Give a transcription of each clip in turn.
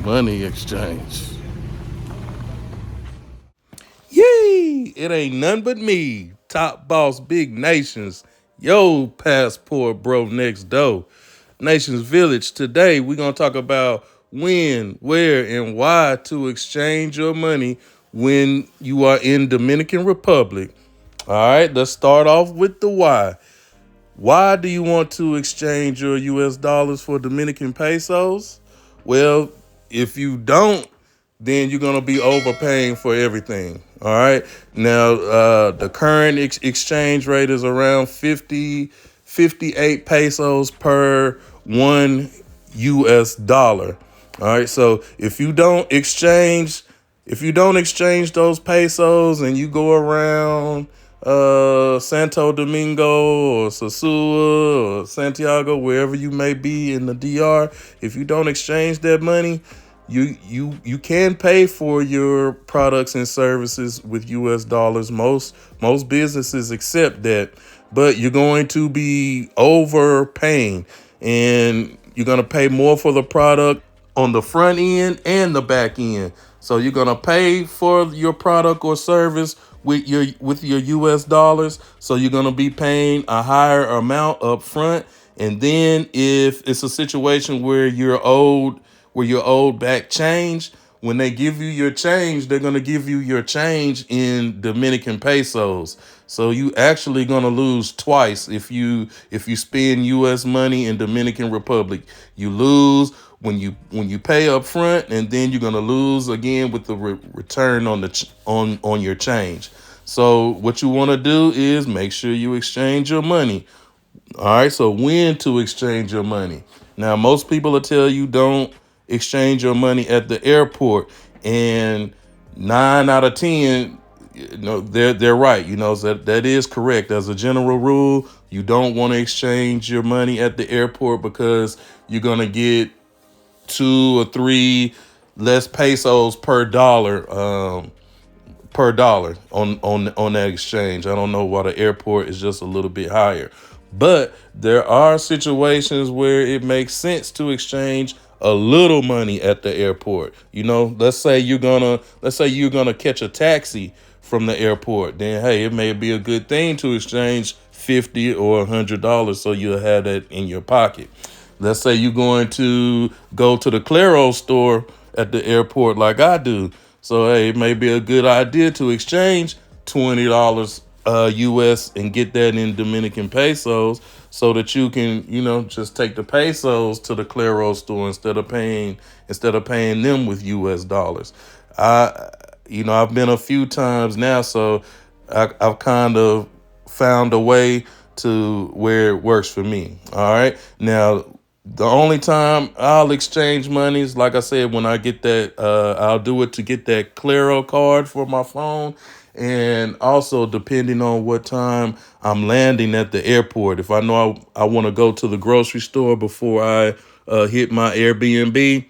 Money exchange. Yee! It ain't none but me, top boss, big nations. Yo, passport bro next door. Nations Village. Today we're gonna talk about when, where, and why to exchange your money when you are in Dominican Republic. All right, let's start off with the why. Why do you want to exchange your US dollars for Dominican pesos? Well, if you don't, then you're going to be overpaying for everything. All right. Now, the current exchange rate is around 58 pesos per $1 US. All right. So if you don't exchange those pesos and you go around Santo Domingo or Sosua or Santiago, wherever you may be in the DR, if you don't exchange that money, you can pay for your products and services with US dollars. Most businesses accept that, but you're going to be overpaying and you're going to pay more for the product on the front end and the back end. So you're gonna pay for your product or service with your US dollars. So you're gonna be paying a higher amount up front. And then if it's a situation where you're owed back change, when they give you your change, they're gonna give you your change in Dominican pesos. So you actually gonna lose twice if you spend US money in Dominican Republic. You lose when you pay up front, and then you're gonna lose again with the return on on your change. So what you want to do is make sure you exchange your money. All right. So when to exchange your money? Now, most people will tell you don't exchange your money at the airport, and 9 out of 10, they're right. That is correct. As a general rule, you don't want to exchange your money at the airport because you're gonna get 2 or 3 less pesos per dollar on that exchange. I don't know why the airport is just a little bit higher, but there are situations where it makes sense to exchange a little money at the airport. Let's say you're gonna catch a taxi from the airport. Then hey, it may be a good thing to exchange $50 or $100 so you'll have that in your pocket. Let's say you're going to go to the Claro store at the airport like I do. So, hey, it may be a good idea to exchange $20 US and get that in Dominican pesos so that you can, just take the pesos to the Claro store instead of paying them with US dollars. I've been a few times now, so I've kind of found a way to where it works for me. All right. Now, the only time I'll exchange monies, like I said, when I get that, I'll do it to get that Claro card for my phone. And also, depending on what time I'm landing at the airport, if I know I want to go to the grocery store before I hit my Airbnb,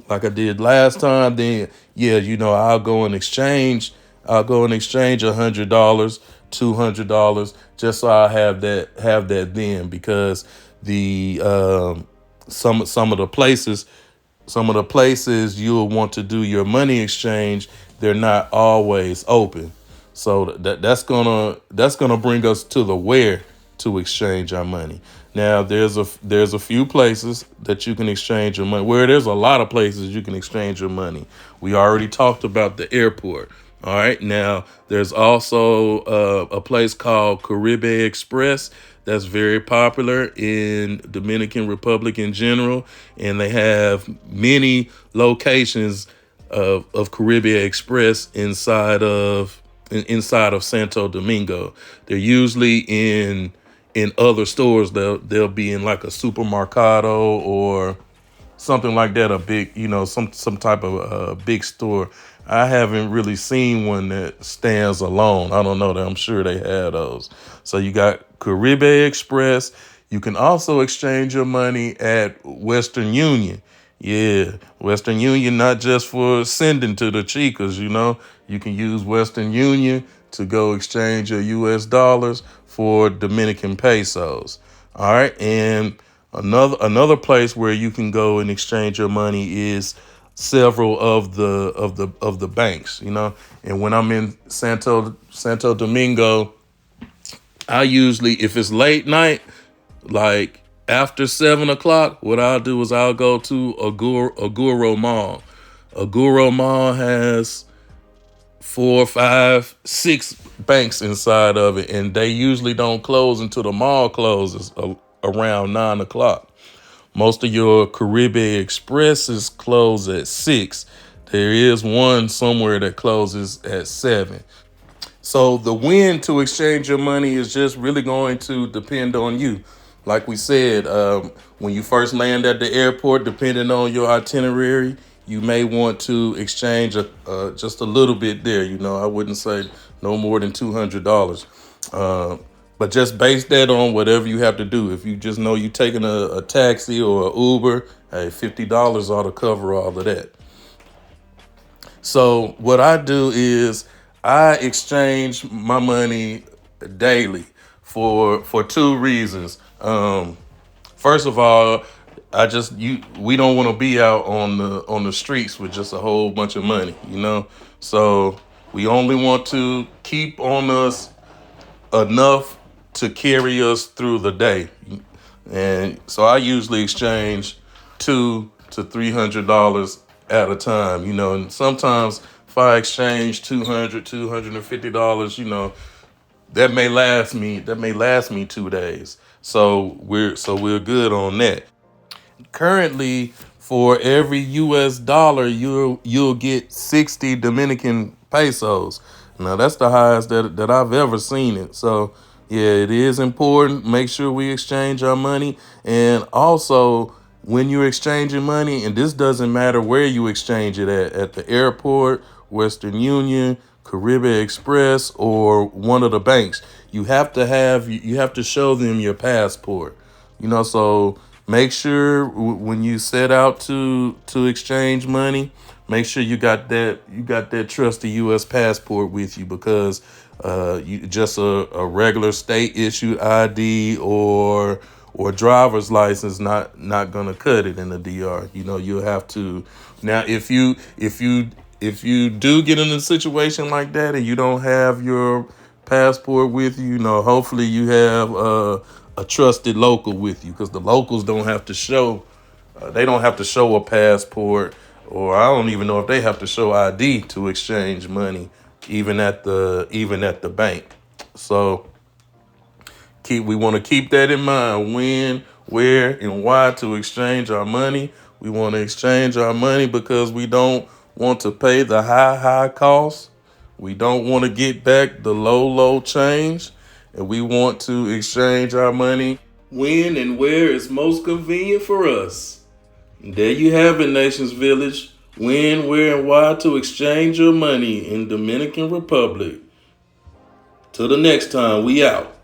like I did last time, then yeah, I'll go and exchange $100, $200, just so I have that then, because the some of the places you'll want to do your money exchange, they're not always open. So that's gonna bring us to the where to exchange our money. Now there's a few places that you can exchange your money. Where there's a lot of places you can exchange your money. We already talked about the airport. All right. Now there's also a place called Caribbean Express that's very popular in Dominican Republic in general, and they have many locations of Caribbean Express inside of Santo Domingo. They're usually in other stores. They'll be in like a supermercado or something like that, a big, some type of big store. I haven't really seen one that stands alone. I don't know that. I'm sure they have those. So you got Caribbean Express. You can also exchange your money at Western Union. Yeah, Western Union, not just for sending to the Chicas, you can use Western Union to go exchange your US dollars for Dominican pesos. All right. And another place where you can go and exchange your money is several of the banks, you know. And when I'm in Santo Domingo, I usually, if it's late night, like after 7 o'clock, what I'll do is I'll go to Aguro Mall. Aguro Mall has 4, 5, 6 banks inside of it, and they usually don't close until the mall closes around 9 o'clock. Most of your Caribbean Expresses close at 6. There is one somewhere that closes at 7. So the when to exchange your money is just really going to depend on you. Like we said, when you first land at the airport, depending on your itinerary, you may want to exchange just a little bit there. You know, I wouldn't say no more than $200. But just base that on whatever you have to do. If you just know you're taking a taxi or an Uber, hey, $50 ought to cover all of that. So what I do is I exchange my money daily for two reasons. First of all, we don't want to be out on the streets with just a whole bunch of money, you know. So we only want to keep on us enough to carry us through the day. And so I usually exchange $200 to $300 at a time, you know. And sometimes if I exchange $250, you know, that may last me 2 days. So we're good on that. Currently, for every US dollar, you'll get 60 Dominican pesos. Now that's the highest that I've ever seen it. So yeah, it is important. Make sure we exchange our money. And also, when you're exchanging money, and this doesn't matter where you exchange it at the airport, Western Union, Caribbean Express, or one of the banks, you have to show them your passport. You know, so make sure when you set out to exchange money, make sure you got that trusty U.S. passport with you, because you just a regular state issued ID or driver's license not gonna cut it in the DR. You know, you'll have to. Now if you do get in a situation like that and you don't have your passport with you, you know, hopefully you have a trusted local with you, because the locals don't have to show a passport, or I don't even know if they have to show ID to exchange money, even at the bank. So we want to keep that in mind: when, where, and why to exchange our money. We want to exchange our money because we don't want to pay the high cost. We don't want to get back the low change, and we want to exchange our money when and where is most convenient for us. And there you have it, Nations Village. When, where, and why to exchange your money in Dominican Republic. Till the next time, we out.